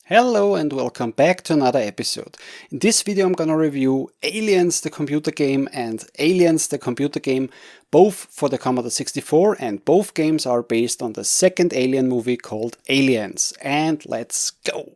Hello and welcome back to another episode. In this video I'm gonna review Aliens the computer game and Aliens the computer game, both for the Commodore 64, and both games are based on the second Alien movie called Aliens. And let's go!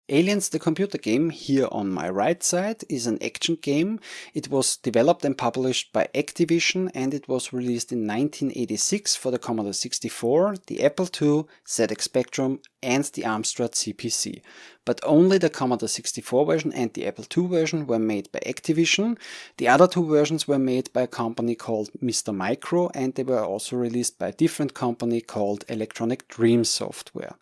Aliens the computer game, here on my right side, is an action game. It was developed and published by Activision and it was released in 1986 for the Commodore 64, the Apple II, ZX Spectrum and the Amstrad CPC. But only the Commodore 64 version and the Apple II version were made by Activision. The other two versions were made by a company called Mr. Micro, and they were also released by a different company called Electronic Dream Software.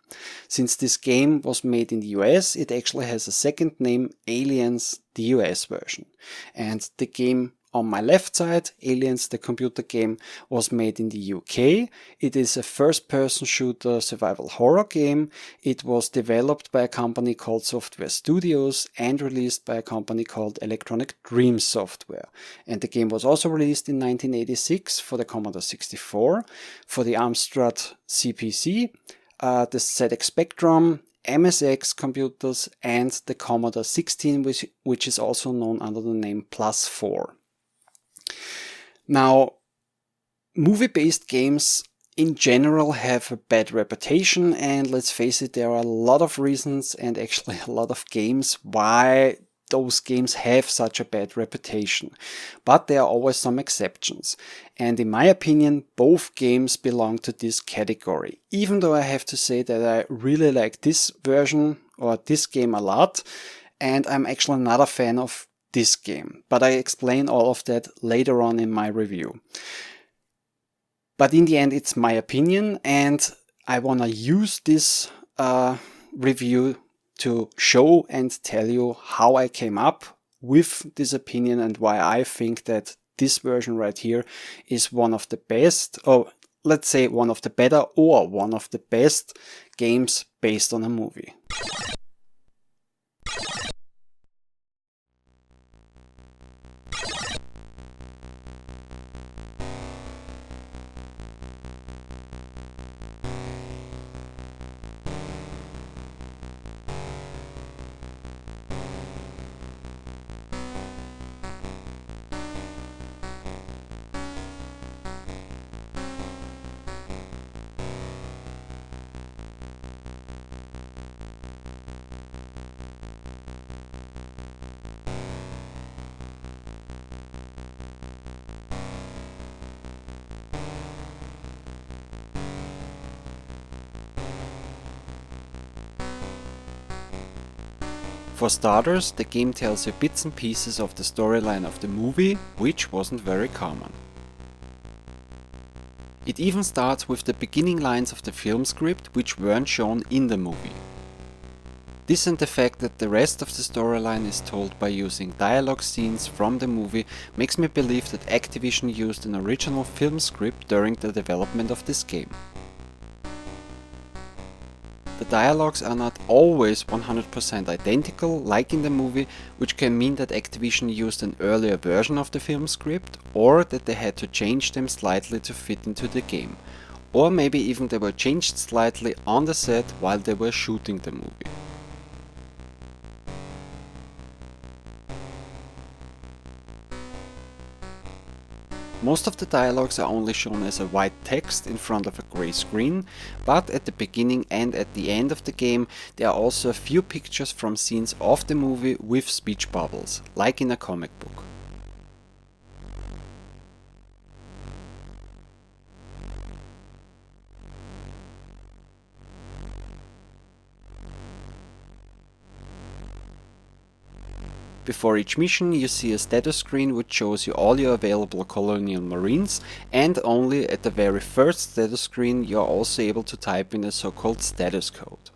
Since this game was made in the US, it actually has a second name, Aliens, the US version. And the game on my left side, Aliens the computer game, was made in the UK. It is a first-person shooter survival horror game. It was developed by a company called Software Studios and released by a company called Electronic Dream Software. And the game was also released in 1986 for the Commodore 64, for the Amstrad CPC, the ZX Spectrum, MSX computers and the Commodore 16, which is also known under the name Plus 4. Now, movie-based games in general have a bad reputation, and let's face it, there are a lot of reasons and actually a lot of games why those games have such a bad reputation. But there are always some exceptions. And in my opinion, both games belong to this category. Even though I have to say that I really like this version or this game a lot, and I'm actually not a fan of this game. But I explain all of that later on in my review. But in the end, it's my opinion, and I want to use this review to show and tell you how I came up with this opinion and why I think that this version right here is one of the best, or let's say one of the better or one of the best games based on a movie. For starters, the game tells you bits and pieces of the storyline of the movie, which wasn't very common. It even starts with the beginning lines of the film script, which weren't shown in the movie. This and the fact that the rest of the storyline is told by using dialogue scenes from the movie makes me believe that Activision used an original film script during the development of this game. The dialogues are not always 100% identical like in the movie, which can mean that Activision used an earlier version of the film script, or that they had to change them slightly to fit into the game, or maybe even they were changed slightly on the set while they were shooting the movie. Most of the dialogues are only shown as a white text in front of a grey screen, but at the beginning and at the end of the game there are also a few pictures from scenes of the movie with speech bubbles, like in a comic book. Before each mission you see a status screen which shows you all your available colonial marines, and only at the very first status screen you are also able to type in a so-called status code.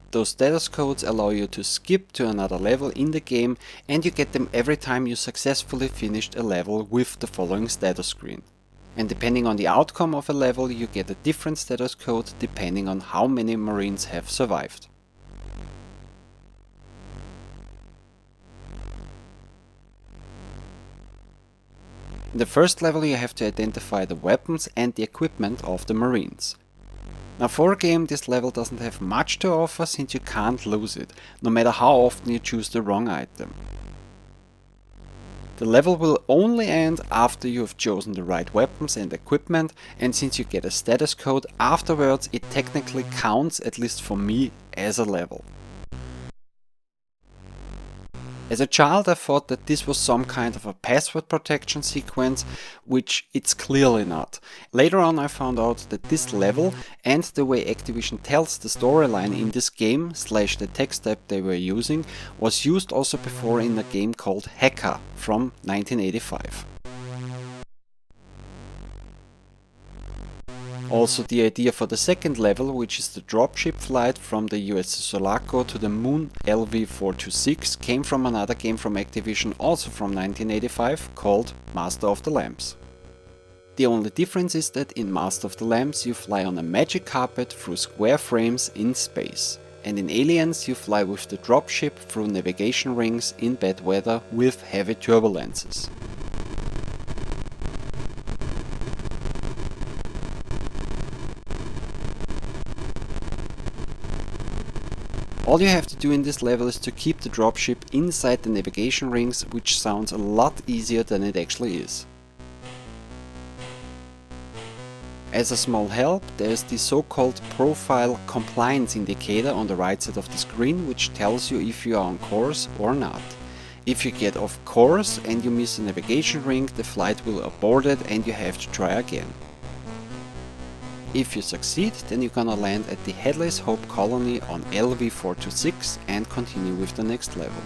Those status codes allow you to skip to another level in the game, and you get them every time you successfully finished a level with the following status screen. And depending on the outcome of a level you get a different status code depending on how many marines have survived. In the first level you have to identify the weapons and the equipment of the marines. Now for a game this level doesn't have much to offer since you can't lose it, no matter how often you choose the wrong item. The level will only end after you have chosen the right weapons and equipment, and since you get a status code afterwards it technically counts, at least for me, as a level. As a child I thought that this was some kind of a password protection sequence, which it's clearly not. Later on I found out that this level and the way Activision tells the storyline in this game, / the text type they were using, was used also before in a game called Hacker from 1985. Also the idea for the second level, which is the dropship flight from the USS Sulaco to the moon LV-426, came from another game from Activision, also from 1985, called Master of the Lamps. The only difference is that in Master of the Lamps you fly on a magic carpet through square frames in space, and in Aliens you fly with the dropship through navigation rings in bad weather with heavy turbulences. All you have to do in this level is to keep the dropship inside the navigation rings, which sounds a lot easier than it actually is. As a small help, there is the so-called profile compliance indicator on the right side of the screen, which tells you if you are on course or not. If you get off course and you miss a navigation ring, the flight will abort it and you have to try again. If you succeed, then you're gonna land at the Headless Hope colony on LV-426 and continue with the next level.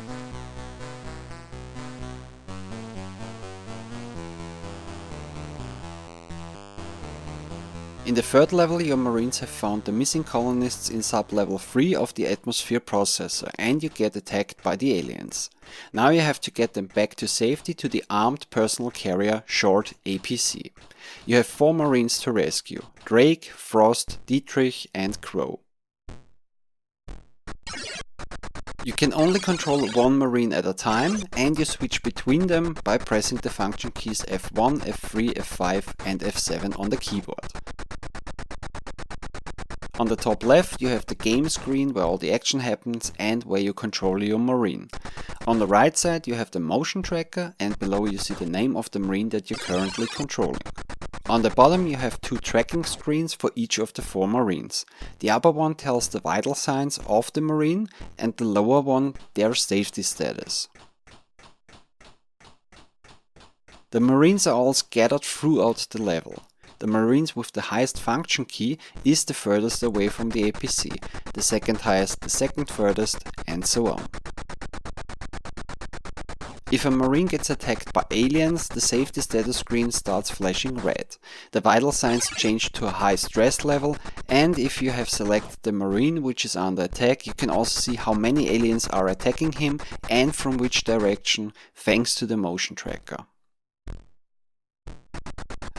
In the third level your marines have found the missing colonists in sub-level 3 of the atmosphere processor and you get attacked by the aliens. Now you have to get them back to safety to the armed personal carrier, short APC. You have 4 marines to rescue: Drake, Frost, Dietrich and Crow. You can only control 1 marine at a time and you switch between them by pressing the function keys F1, F3, F5 and F7 on the keyboard. On the top left you have the game screen where all the action happens and where you control your marine. On the right side you have the motion tracker and below you see the name of the marine that you're currently controlling. On the bottom you have 2 tracking screens for each of the 4 marines. The upper one tells the vital signs of the marine and the lower one their safety status. The marines are all scattered throughout the level. The marines with the highest function key is the furthest away from the APC, the second highest the second furthest, and so on. If a marine gets attacked by aliens, the safety status screen starts flashing red. The vital signs change to a high stress level, and if you have selected the marine which is under attack, you can also see how many aliens are attacking him and from which direction, thanks to the motion tracker.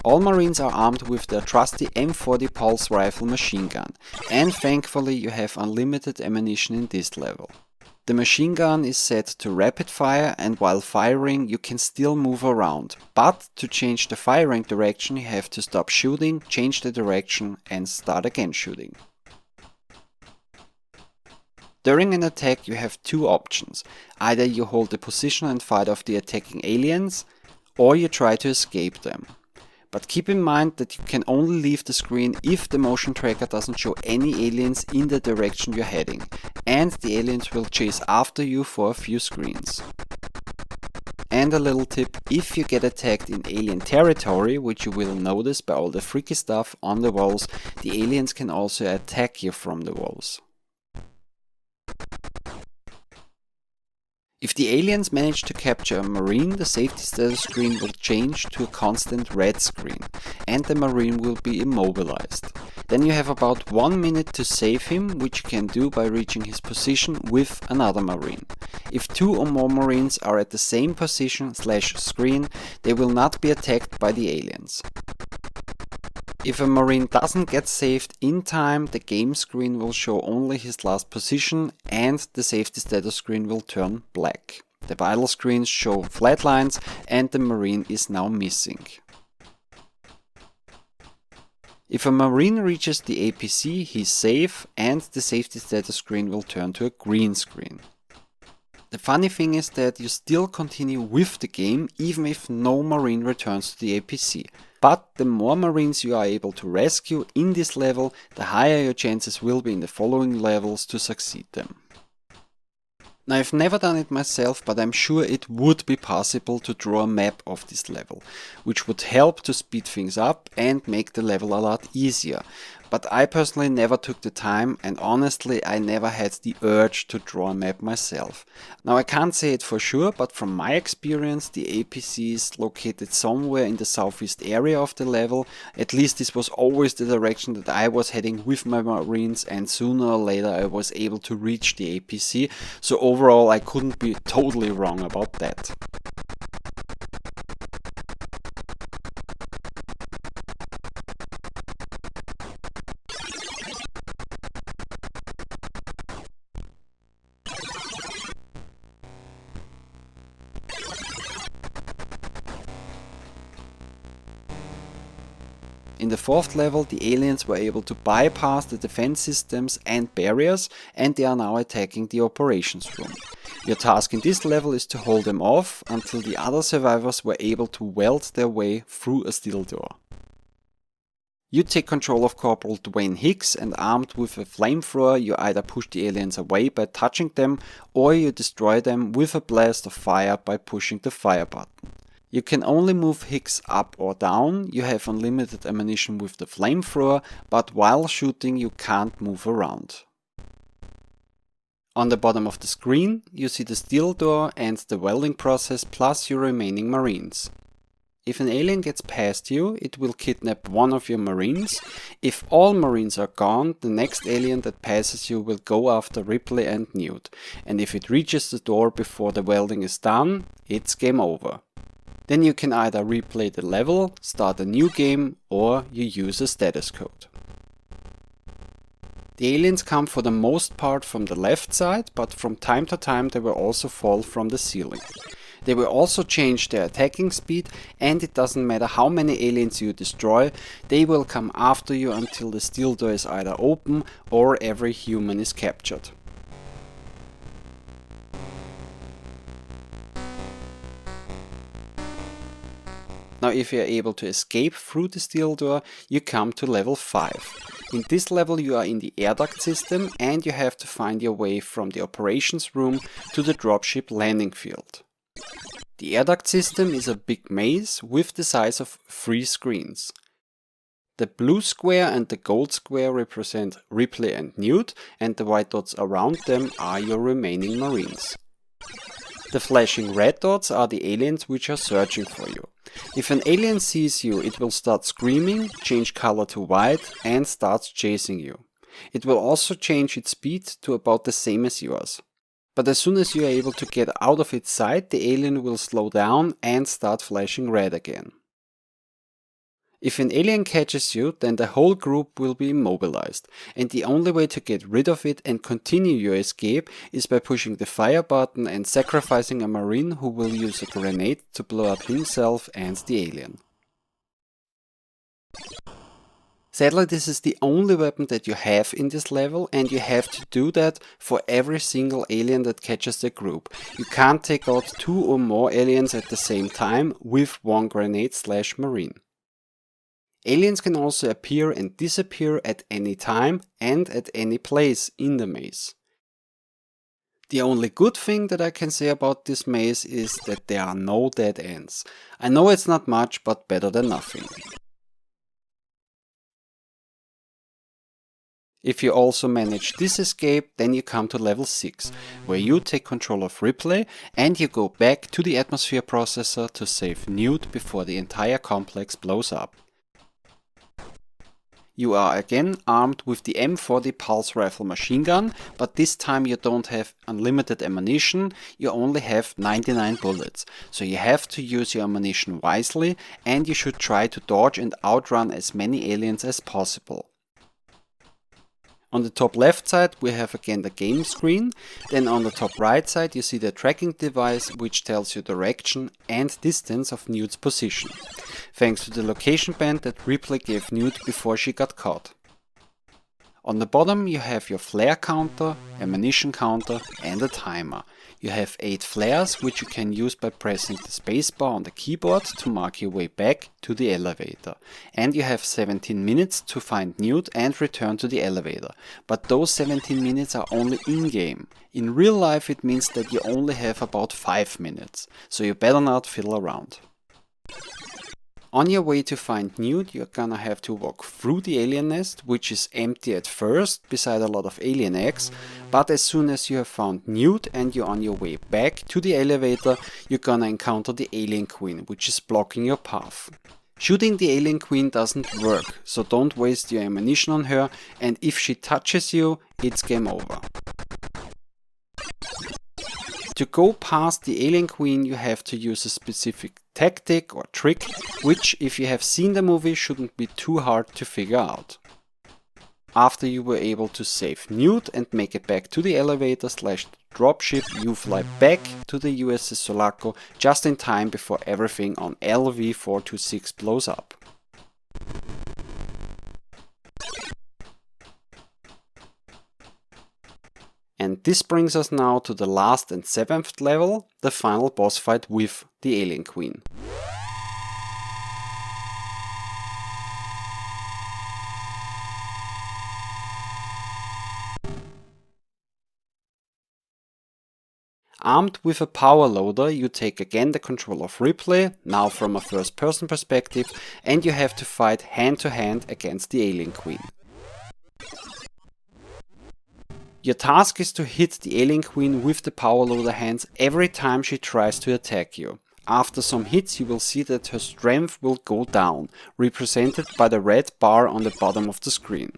All marines are armed with their trusty M40 pulse rifle machine gun, and thankfully you have unlimited ammunition in this level. The machine gun is set to rapid fire and while firing you can still move around, but to change the firing direction you have to stop shooting, change the direction and start again shooting. During an attack you have 2 options: either you hold the position and fight off the attacking aliens, or you try to escape them. But keep in mind that you can only leave the screen if the motion tracker doesn't show any aliens in the direction you're heading, and the aliens will chase after you for a few screens. And a little tip: if you get attacked in alien territory, which you will notice by all the freaky stuff on the walls, the aliens can also attack you from the walls. If the aliens manage to capture a marine, the safety status screen will change to a constant red screen and the marine will be immobilized. Then you have about 1 minute to save him, which you can do by reaching his position with another marine. If 2 or more marines are at the same position / screen, they will not be attacked by the aliens. If a marine doesn't get saved in time, the game screen will show only his last position and the safety status screen will turn black. The vital screens show flat lines and the marine is now missing. If a marine reaches the APC, he's safe and the safety status screen will turn to a green screen. The funny thing is that you still continue with the game even if no marine returns to the APC. But the more marines you are able to rescue in this level, the higher your chances will be in the following levels to succeed them. Now, I've never done it myself, but I'm sure it would be possible to draw a map of this level, which would help to speed things up and make the level a lot easier. But I personally never took the time and honestly I never had the urge to draw a map myself. Now I can't say it for sure, but from my experience the APC is located somewhere in the southeast area of the level. At least this was always the direction that I was heading with my marines and sooner or later I was able to reach the APC. So overall I couldn't be totally wrong about that. In the 4th level, the aliens were able to bypass the defense systems and barriers and they are now attacking the operations room. Your task in this level is to hold them off until the other survivors were able to weld their way through a steel door. You take control of Corporal Dwayne Hicks and armed with a flamethrower you either push the aliens away by touching them or you destroy them with a blast of fire by pushing the fire button. You can only move Hicks up or down, you have unlimited ammunition with the flamethrower, but while shooting you can't move around. On the bottom of the screen you see the steel door and the welding process plus your remaining marines. If an alien gets past you, it will kidnap one of your marines. If all marines are gone, the next alien that passes you will go after Ripley and Newt, and if it reaches the door before the welding is done, it's game over. Then you can either replay the level, start a new game, or you use a status code. The aliens come for the most part from the left side, but from time to time they will also fall from the ceiling. They will also change their attacking speed, and it doesn't matter how many aliens you destroy, they will come after you until the steel door is either open or every human is captured. Now if you are able to escape through the steel door, you come to level 5. In this level you are in the air duct system and you have to find your way from the operations room to the dropship landing field. The air duct system is a big maze with the size of 3 screens. The blue square and the gold square represent Ripley and Newt, and the white dots around them are your remaining marines. The flashing red dots are the aliens which are searching for you. If an alien sees you, it will start screaming, change color to white and starts chasing you. It will also change its speed to about the same as yours. But as soon as you are able to get out of its sight, the alien will slow down and start flashing red again. If an alien catches you, then the whole group will be immobilized, and the only way to get rid of it and continue your escape is by pushing the fire button and sacrificing a marine who will use a grenade to blow up himself and the alien. Sadly, this is the only weapon that you have in this level, and you have to do that for every single alien that catches the group. You can't take out 2 or more aliens at the same time with one grenade/marine. Aliens can also appear and disappear at any time and at any place in the maze. The only good thing that I can say about this maze is that there are no dead ends. I know it's not much, but better than nothing. If you also manage this escape, then you come to level 6, where you take control of Ripley and you go back to the atmosphere processor to save Newt before the entire complex blows up. You are again armed with the M40 pulse rifle machine gun, but this time you don't have unlimited ammunition, you only have 99 bullets. So you have to use your ammunition wisely and you should try to dodge and outrun as many aliens as possible. On the top left side we have again the game screen, then on the top right side you see the tracking device which tells you direction and distance of Newt's position, thanks to the location band that Ripley gave Newt before she got caught. On the bottom you have your flare counter, ammunition counter and a timer. You have 8 flares which you can use by pressing the spacebar on the keyboard to mark your way back to the elevator. And you have 17 minutes to find Newt and return to the elevator. But those 17 minutes are only in-game. In real life it means that you only have about 5 minutes, so you better not fiddle around. On your way to find Newt, you're gonna have to walk through the alien nest, which is empty at first, beside a lot of alien eggs, but as soon as you have found Newt and you're on your way back to the elevator, you're gonna encounter the alien queen, which is blocking your path. Shooting the alien queen doesn't work, so don't waste your ammunition on her, and if she touches you, it's game over. To go past the alien queen you have to use a specific tactic or trick, which if you have seen the movie shouldn't be too hard to figure out. After you were able to save Newt and make it back to the elevator / dropship, you fly back to the USS Sulaco just in time before everything on LV-426 blows up. And this brings us now to the last and 7th level, the final boss fight with the alien queen. Armed with a power loader, you take again the control of Ripley, now from a first person perspective, and you have to fight hand to hand against the alien queen. Your task is to hit the alien queen with the power loader hands every time she tries to attack you. After some hits you will see that her strength will go down, represented by the red bar on the bottom of the screen.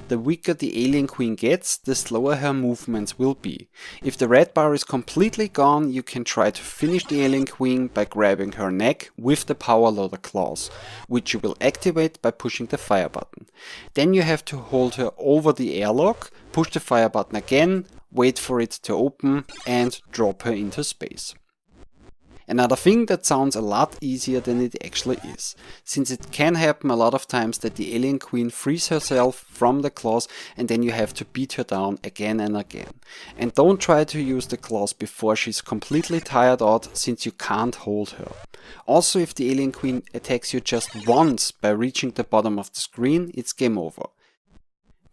The weaker the alien queen gets, the slower her movements will be. If the red bar is completely gone, you can try to finish the alien queen by grabbing her neck with the power loader claws, which you will activate by pushing the fire button. Then you have to hold her over the airlock, push the fire button again, wait for it to open and drop her into space. Another thing that sounds a lot easier than it actually is, since it can happen a lot of times that the alien queen frees herself from the claws and then you have to beat her down again and again. And don't try to use the claws before she's completely tired out, since you can't hold her. Also, if the alien queen attacks you just once by reaching the bottom of the screen, it's game over.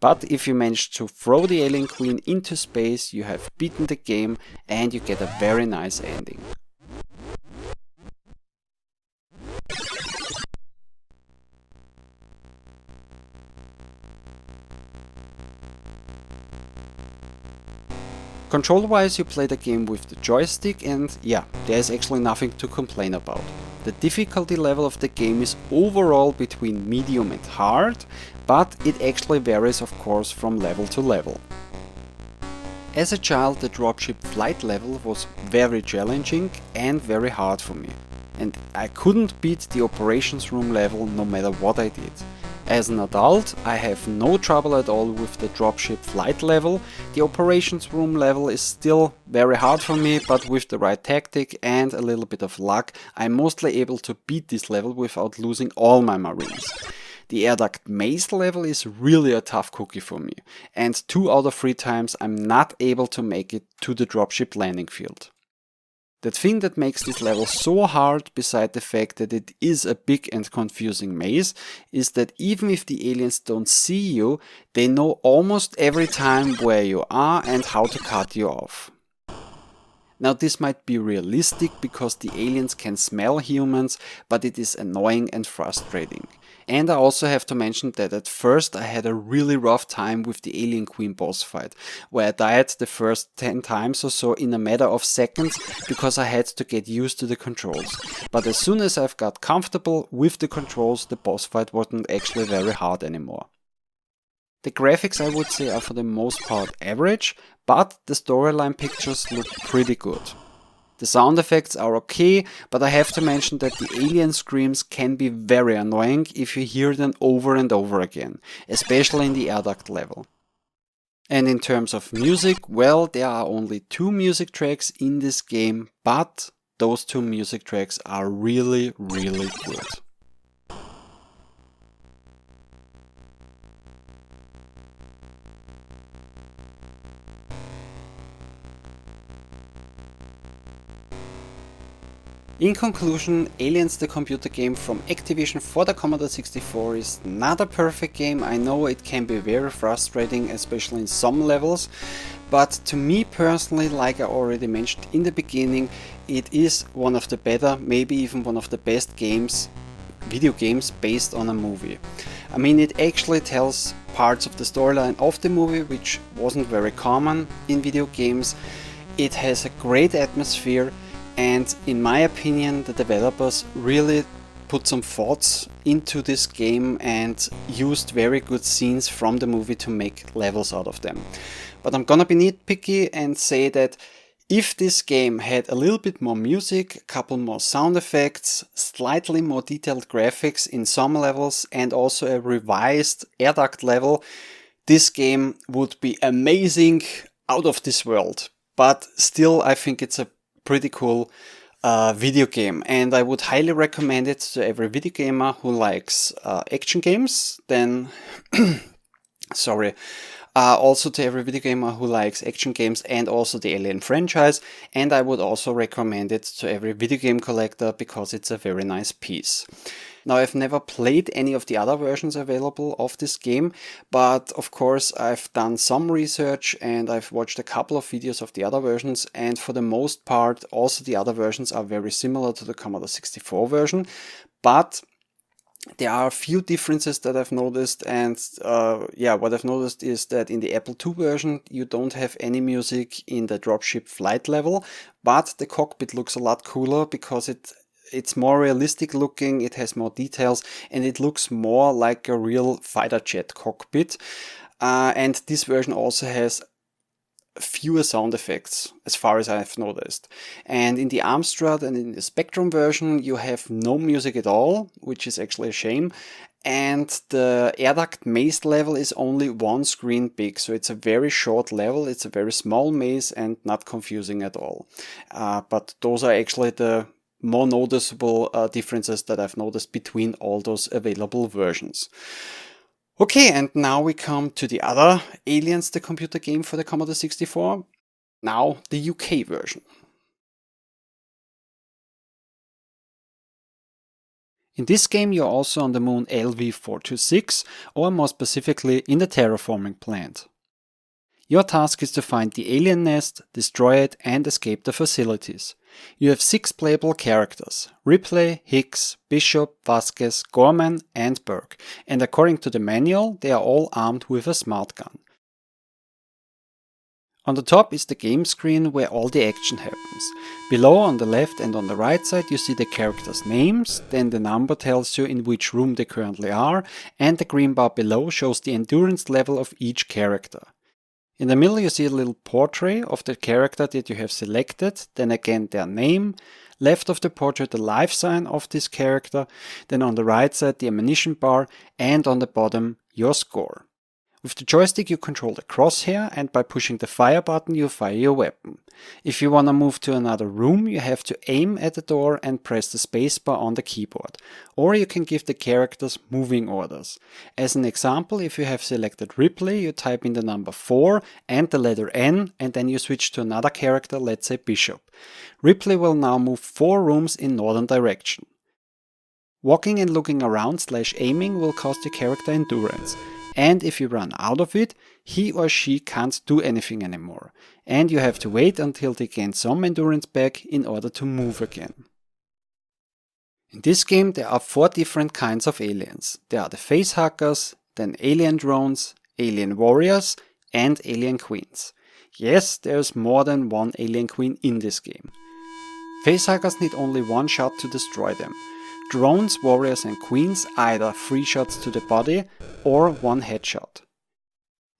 But if you manage to throw the alien queen into space, you have beaten the game and you get a very nice ending. Control-wise you play the game with the joystick and yeah, there's actually nothing to complain about. The difficulty level of the game is overall between medium and hard, but it actually varies of course from level to level. As a child the dropship flight level was very challenging and very hard for me. And I couldn't beat the operations room level no matter what I did. As an adult, I have no trouble at all with the dropship flight level. The operations room level is still very hard for me, but with the right tactic and a little bit of luck, I'm mostly able to beat this level without losing all my marines. The Adac Maze level is really a tough cookie for me, and 2 out of 3 times I'm not able to make it to the dropship landing field. The thing that makes this level so hard, beside the fact that it is a big and confusing maze, is that even if the aliens don't see you, they know almost every time where you are and how to cut you off. Now this might be realistic because the aliens can smell humans, but it is annoying and frustrating. And I also have to mention that at first I had a really rough time with the Alien Queen boss fight, where I died the first 10 times or so in a matter of seconds because I had to get used to the controls. But as soon as I've got comfortable with the controls, the boss fight wasn't actually very hard anymore. The graphics, I would say, are for the most part average, but the storyline pictures look pretty good. The sound effects are okay, but I have to mention that the alien screams can be very annoying if you hear them over and over again, especially in the air duct level. And in terms of music, well, there are only 2 music tracks in this game, but those 2 music tracks are really, really good. In conclusion, Aliens the computer game from Activision for the Commodore 64 is not a perfect game. I know it can be very frustrating, especially in some levels, but to me personally, like I already mentioned in the beginning, it is one of the better, maybe even one of the best games, video games based on a movie. I mean, it actually tells parts of the storyline of the movie, which wasn't very common in video games. It has a great atmosphere. And in my opinion, the developers really put some thoughts into this game and used very good scenes from the movie to make levels out of them. But I'm gonna be nitpicky and say that if this game had a little bit more music, a couple more sound effects, slightly more detailed graphics in some levels, and also a revised air duct level, this game would be amazing, out of this world. But still, I think it's a pretty cool video game, and I would highly recommend it to every video gamer who likes action games. Then sorry, also to every video gamer who likes action games and also the Alien franchise, and I would also recommend it to every video game collector because it's a very nice piece. Now, I've never played any of the other versions available of this game, but of course I've done some research and I've watched a couple of videos of the other versions, and for the most part also the other versions are very similar to the Commodore 64 version, but there are a few differences that I've noticed, and what I've noticed is that in the Apple II version you don't have any music in the dropship flight level, but the cockpit looks a lot cooler because it's more realistic looking, it has more details, and it looks more like a real fighter jet cockpit. And this version also has fewer sound effects, as far as I've noticed. And in the Amstrad and in the Spectrum version, you have no music at all, which is actually a shame. And the Adac Maze level is only 1 screen big, so it's a very short level, it's a very small maze and not confusing at all. But those are actually the more noticeable differences that I've noticed between all those available versions. Okay, and now we come to the other Aliens the computer game for the Commodore 64, now the UK version. In this game you're also on the moon LV-426, or more specifically in the terraforming plant. Your task is to find the alien nest, destroy it, and escape the facilities. You have 6 playable characters: Ripley, Hicks, Bishop, Vasquez, Gorman, and Burke, and according to the manual, they are all armed with a smart gun. On the top is the game screen where all the action happens. Below, on the left and on the right side, you see the characters' names, then the number tells you in which room they currently are, and the green bar below shows the endurance level of each character. In the middle you see a little portrait of the character that you have selected, then again their name, left of the portrait the life sign of this character, then on the right side the ammunition bar, and on the bottom your score. With the joystick you control the crosshair, and by pushing the fire button you fire your weapon. If you want to move to another room you have to aim at the door and press the spacebar on the keyboard, or you can give the characters moving orders. As an example, if you have selected Ripley, you type in the number 4 and the letter N, and then you switch to another character, let's say Bishop. Ripley will now move 4 rooms in northern direction. Walking and looking around / aiming will cost your character endurance. And if you run out of it, he or she can't do anything anymore, and you have to wait until they gain some endurance back in order to move again. In this game there are 4 different kinds of aliens. There are the facehuggers, then alien drones, alien warriors, and alien queens. Yes, there's more than one alien queen in this game. Facehuggers need only one shot to destroy them. Drones, warriors and queens either 3 shots to the body or 1 headshot.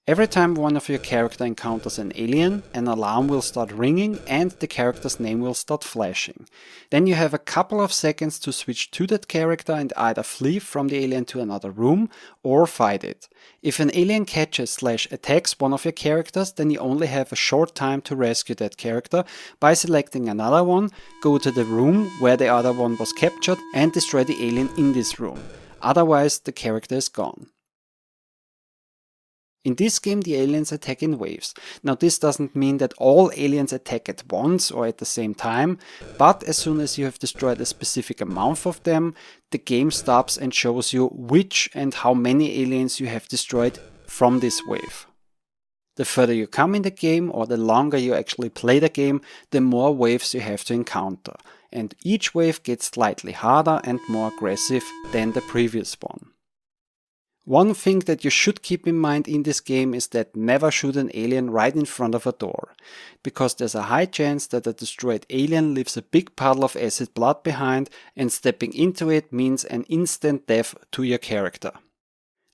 Every time one of your character encounters an alien, an alarm will start ringing and the character's name will start flashing. Then you have a couple of seconds to switch to that character and either flee from the alien to another room or fight it. If an alien catches/attacks one of your characters, then you only have a short time to rescue that character by selecting another one, go to the room where the other one was captured and destroy the alien in this room. Otherwise, the character is gone. In this game the aliens attack in waves. Now this doesn't mean that all aliens attack at once or at the same time, but as soon as you have destroyed a specific amount of them, the game stops and shows you which and how many aliens you have destroyed from this wave. The further you come in the game or the longer you actually play the game, the more waves you have to encounter. And each wave gets slightly harder and more aggressive than the previous one. One thing that you should keep in mind in this game is that never shoot an alien right in front of a door, because there's a high chance that a destroyed alien leaves a big puddle of acid blood behind and stepping into it means an instant death to your character.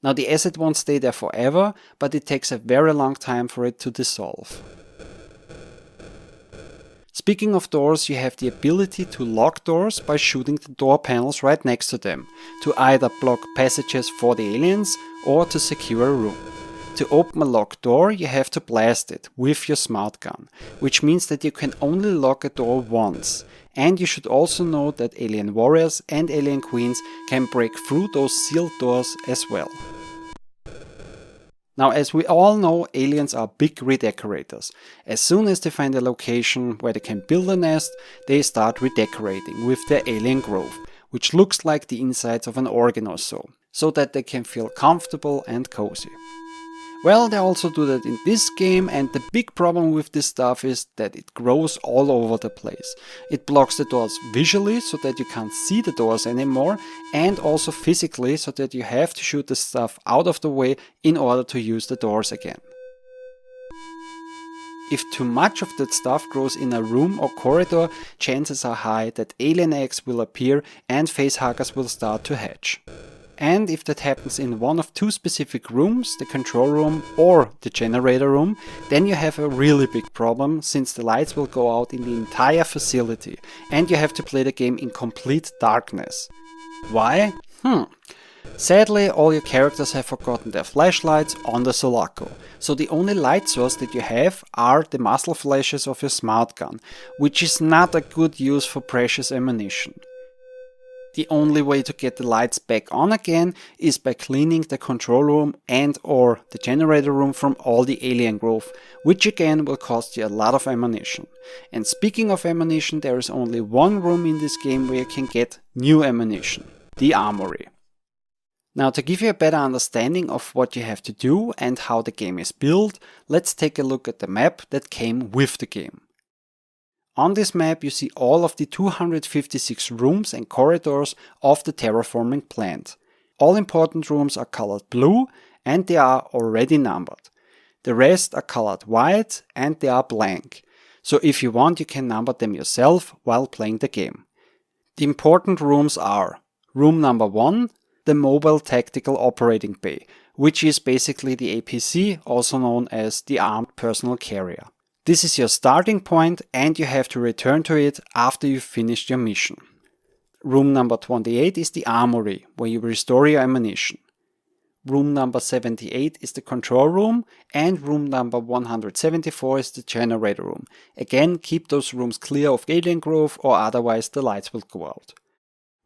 Now the acid won't stay there forever, but it takes a very long time for it to dissolve. Speaking of doors, you have the ability to lock doors by shooting the door panels right next to them, to either block passages for the aliens or to secure a room. To open a locked door, you have to blast it with your smart gun, which means that you can only lock a door once. And you should also know that alien warriors and alien queens can break through those sealed doors as well. Now, as we all know, aliens are big redecorators. As soon as they find a location where they can build a nest, they start redecorating with their alien growth, which looks like the insides of an organ or so that they can feel comfortable and cozy. Well, they also do that in this game, and the big problem with this stuff is that it grows all over the place. It blocks the doors visually so that you can't see the doors anymore, and also physically so that you have to shoot the stuff out of the way in order to use the doors again. If too much of that stuff grows in a room or corridor, chances are high that alien eggs will appear and facehuggers will start to hatch. And if that happens in one of 2 specific rooms, the control room or the generator room, then you have a really big problem, since the lights will go out in the entire facility and you have to play the game in complete darkness. Why? Sadly, all your characters have forgotten their flashlights on the Sulaco, so the only light source that you have are the muzzle flashes of your smart gun, which is not a good use for precious ammunition. The only way to get the lights back on again is by cleaning the control room and or the generator room from all the alien growth, which again will cost you a lot of ammunition. And speaking of ammunition, there is only one room in this game where you can get new ammunition, the Armory. Now, to give you a better understanding of what you have to do and how the game is built, let's take a look at the map that came with the game. On this map you see all of the 256 rooms and corridors of the terraforming plant. All important rooms are colored blue and they are already numbered. The rest are colored white and they are blank. So if you want, you can number them yourself while playing the game. The important rooms are room number 1, the Mobile Tactical Operating Bay, which is basically the APC, also known as the Armed Personnel Carrier. This is your starting point and you have to return to it after you've finished your mission. Room number 28 is the Armory, where you restore your ammunition. Room number 78 is the control room and room number 174 is the generator room. Again, keep those rooms clear of alien growth or otherwise the lights will go out.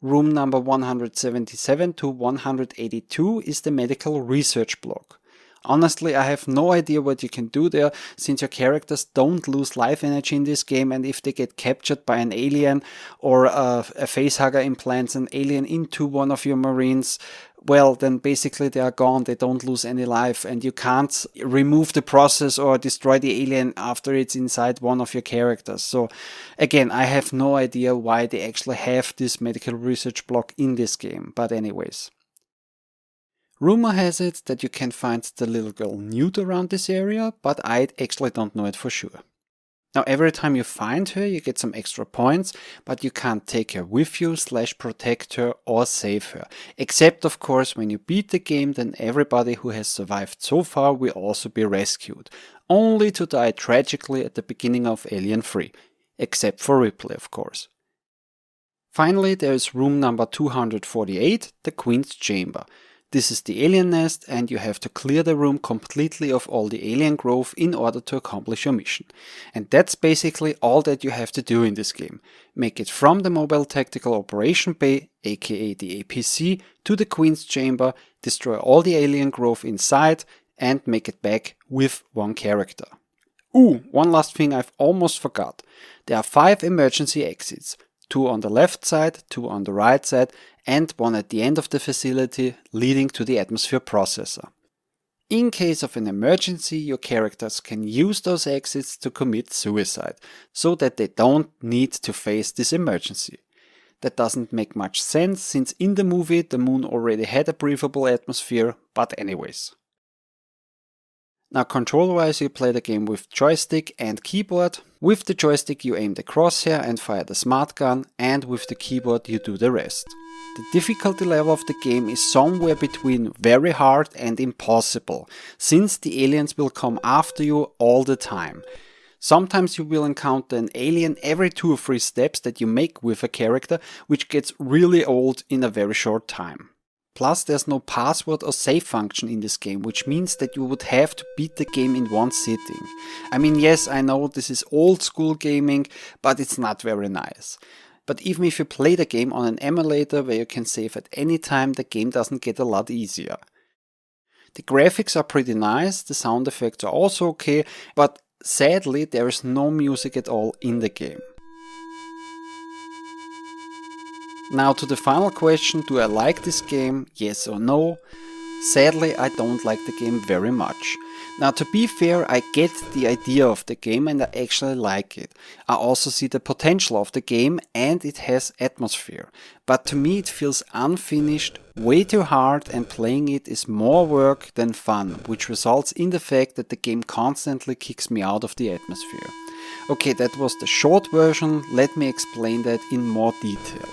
Room number 177 to 182 is the medical research block. Honestly, I have no idea what you can do there, since your characters don't lose life energy in this game, and if they get captured by an alien or a facehugger implants an alien into one of your marines, well, then basically they are gone, they don't lose any life, and you can't remove the process or destroy the alien after it's inside one of your characters. So again, I have no idea why they actually have this medical research block in this game, but anyways. Rumor has it that you can find the little girl nude around this area, but I actually don't know it for sure. Now every time you find her, you get some extra points, but you can't take her with you / protect her or save her. Except of course when you beat the game, then everybody who has survived so far will also be rescued, only to die tragically at the beginning of Alien 3. Except for Ripley, of course. Finally, there is room number 248, the Queen's Chamber. This is the alien nest, and you have to clear the room completely of all the alien growth in order to accomplish your mission. And that's basically all that you have to do in this game. Make it from the Mobile Tactical Operation Bay, aka the APC, to the Queen's Chamber, destroy all the alien growth inside, and make it back with one character. Ooh, one last thing I've almost forgot. There are 5 emergency exits. 2 on the left side, 2 on the right side, and 1 at the end of the facility leading to the atmosphere processor. In case of an emergency, your characters can use those exits to commit suicide, so that they don't need to face this emergency. That doesn't make much sense, since in the movie the moon already had a breathable atmosphere, but anyways. Now control-wise you play the game with joystick and keyboard. With the joystick you aim the crosshair and fire the smart gun, and with the keyboard you do the rest. The difficulty level of the game is somewhere between very hard and impossible, since the aliens will come after you all the time. Sometimes you will encounter an alien every 2 or 3 steps that you make with a character, which gets really old in a very short time. Plus there's no password or save function in this game, which means that you would have to beat the game in one sitting. I mean, yes, I know this is old school gaming, but it's not very nice. But even if you play the game on an emulator where you can save at any time, the game doesn't get a lot easier. The graphics are pretty nice, the sound effects are also okay, but sadly there is no music at all in the game. Now to the final question, do I like this game? Yes or no? Sadly, I don't like the game very much. Now to be fair, I get the idea of the game and I actually like it. I also see the potential of the game and it has atmosphere. But to me it feels unfinished, way too hard, and playing it is more work than fun, which results in the fact that the game constantly kicks me out of the atmosphere. Okay, that was the short version, let me explain that in more detail.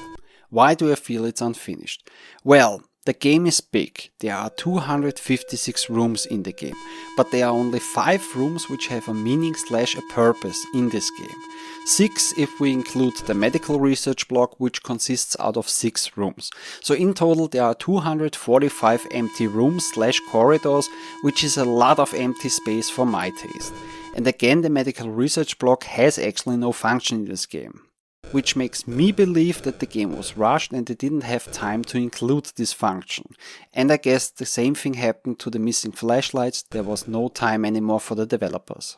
Why do I feel it's unfinished? Well, the game is big. There are 256 rooms in the game, but there are only 5 rooms which have a meaning / a purpose in this game. 6 if we include the medical research block, which consists out of 6 rooms. So in total there are 245 empty rooms / corridors, which is a lot of empty space for my taste. And again, the medical research block has actually no function in this game, which makes me believe that the game was rushed and they didn't have time to include this function. And I guess the same thing happened to the missing flashlights, there was no time anymore for the developers.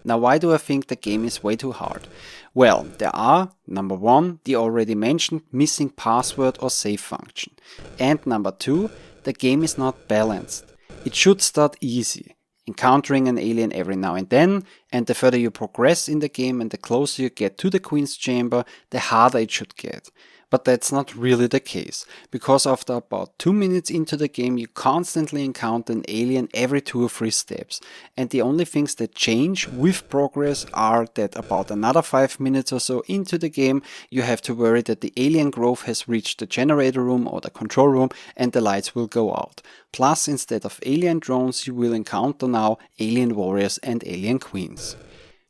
Now why do I think the game is way too hard? Well, there are, number 1, the already mentioned missing password or save function. And number 2, the game is not balanced. It should start easy, encountering an alien every now and then, and the further you progress in the game and the closer you get to the Queen's Chamber, the harder it should get. But that's not really the case, because after about 2 minutes into the game you constantly encounter an alien every 2 or 3 steps, and the only things that change with progress are that about another 5 minutes or so into the game you have to worry that the alien growth has reached the generator room or the control room and the lights will go out. Plus, instead of alien drones you will encounter now alien warriors and alien queens.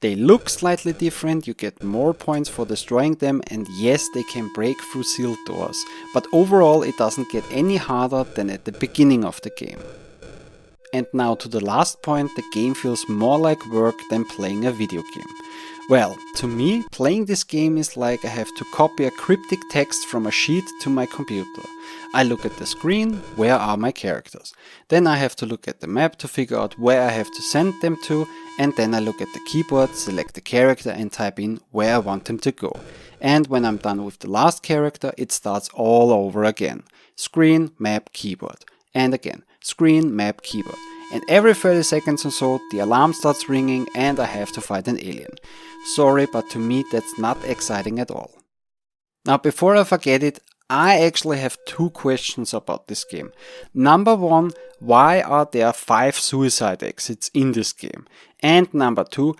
They look slightly different, you get more points for destroying them, and yes, they can break through sealed doors, but overall it doesn't get any harder than at the beginning of the game. And now to the last point, the game feels more like work than playing a video game. Well, to me, playing this game is like I have to copy a cryptic text from a sheet to my computer. I look at the screen, where are my characters? Then I have to look at the map to figure out where I have to send them to, and then I look at the keyboard, select the character and type in where I want them to go. And when I'm done with the last character, it starts all over again. Screen, map, keyboard. And again, screen, map, keyboard. And every 30 seconds or so, the alarm starts ringing and I have to fight an alien. Sorry, but to me that's not exciting at all. Now, before I forget it, I actually have two questions about this game. Number one, why are there 5 suicide exits in this game? And number two,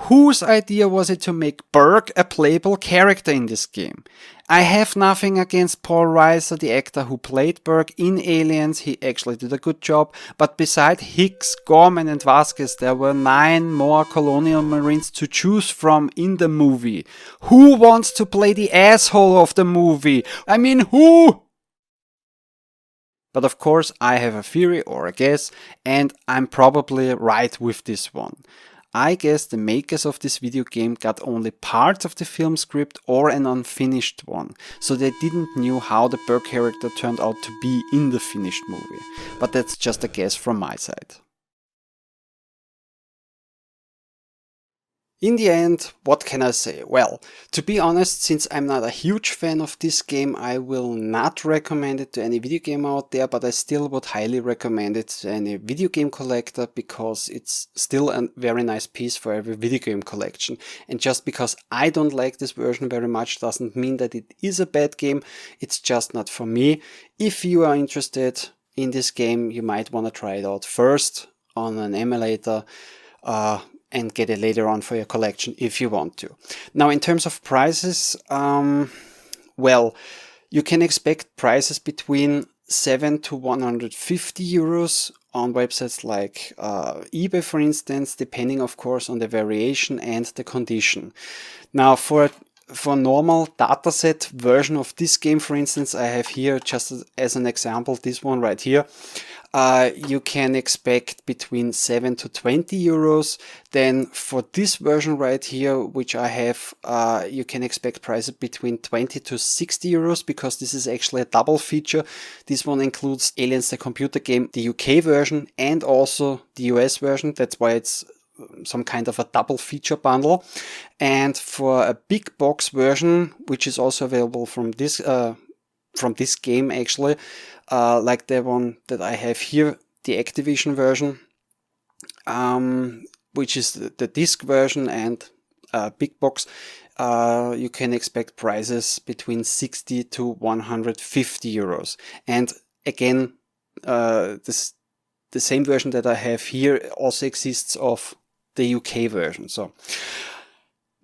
whose idea was it to make Burke a playable character in this game? I have nothing against Paul Reiser, the actor who played Burke in Aliens, he actually did a good job, but beside Hicks, Gorman and Vasquez there were 9 more Colonial Marines to choose from in the movie. Who wants to play the asshole of the movie? I mean, who? But of course I have a theory or a guess, and I'm probably right with this one. I guess the makers of this video game got only part of the film script or an unfinished one, so they didn't know how the Burke character turned out to be in the finished movie. But that's just a guess from my side. In the end, what can I say? Well, to be honest, since I'm not a huge fan of this game, I will not recommend it to any video game out there, but I still would highly recommend it to any video game collector because it's still a very nice piece for every video game collection. And just because I don't like this version very much doesn't mean that it is a bad game, it's just not for me. If you are interested in this game, you might want to try it out first on an emulator. And get it later on for your collection if you want to. Now, in terms of prices, well, you can expect prices between 7 to 150 euros on websites like eBay, for instance, depending, of course, on the variation and the condition. Now, for normal dataset version of this game, for instance, I have here just as an example, this one right here. You can expect between 7 to 20 euros. Then for this version right here, which I have, you can expect prices between 20 to 60 euros because this is actually a double feature. This one includes Aliens the Computer Game, the UK version and also the US version. That's why it's some kind of a double feature bundle. And for a big box version, which is also available from this game actually, like the one that I have here, the Activision version, which is the disc version and big box, you can expect prices between 60 to 150 euros. And again, the same version that I have here also exists of the UK version. So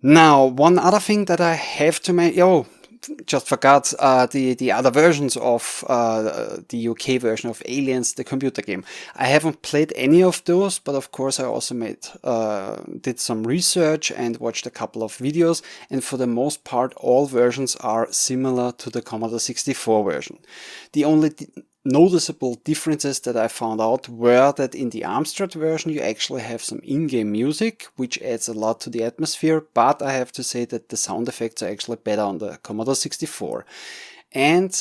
now, one other thing that I have to mention, just forgot the other versions of the UK version of Aliens, the computer game. I haven't played any of those, but of course I also did some research and watched a couple of videos, and for the most part all versions are similar to the Commodore 64 version. The only noticeable differences that I found out were that in the Amstrad version you actually have some in-game music, which adds a lot to the atmosphere, but I have to say that the sound effects are actually better on the Commodore 64. And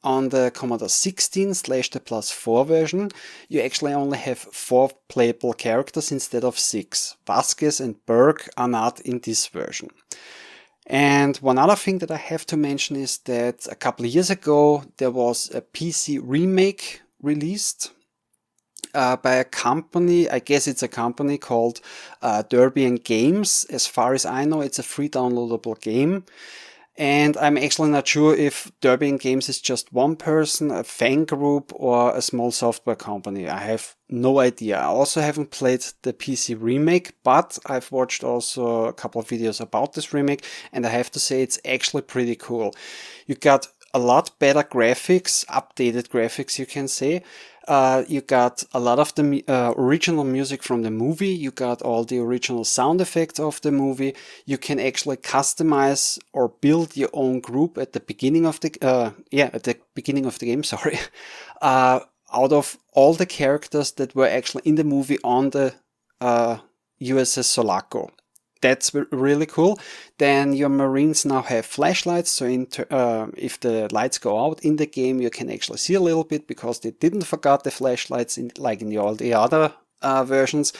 on the Commodore 16 / the +4 version, you actually only have 4 playable characters instead of 6. Vasquez and Burke are not in this version. And one other thing that I have to mention is that a couple of years ago there was a PC remake released by a company, I guess it's a company called Derbian Games. As far as I know, it's a free downloadable game. And I'm actually not sure if Derbian Games is just one person, a fan group, or a small software company. I have no idea. I also haven't played the PC remake, but I've watched also a couple of videos about this remake, and I have to say it's actually pretty cool. You got a lot better graphics, updated graphics, you can say. You got a lot of the original music from the movie. You got all the original sound effects of the movie. You can actually customize or build your own group at the beginning of the game. Sorry, out of all the characters that were actually in the movie on the USS Sulaco. that's really cool. Then your Marines now have flashlights, so if the lights go out in the game, you can actually see a little bit, because they didn't forget the flashlights like in all the other versions.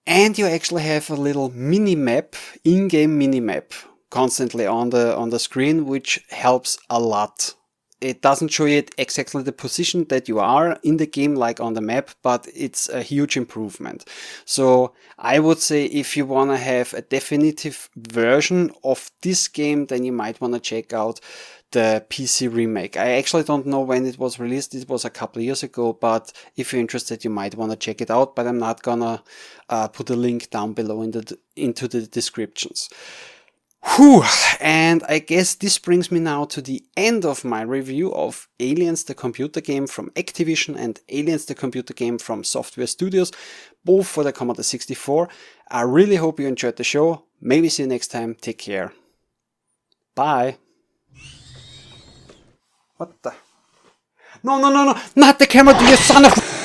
And you actually have a little mini-map, in-game mini-map, constantly on the screen, which helps a lot. It doesn't show you exactly the position that you are in the game like on the map, but it's a huge improvement. So I would say if you want to have a definitive version of this game, then you might want to check out the PC remake. I actually don't know when it was released. It was a couple of years ago, but if you're interested, you might want to check it out, but I'm not gonna put a link down below into the descriptions. Whew, and I guess this brings me now to the end of my review of Aliens the computer game from Activision and Aliens the computer game from Software Studios, both for the Commodore 64. I really hope you enjoyed the show. Maybe see you next time. Take care. Bye. What the? No, not the camera, you son of...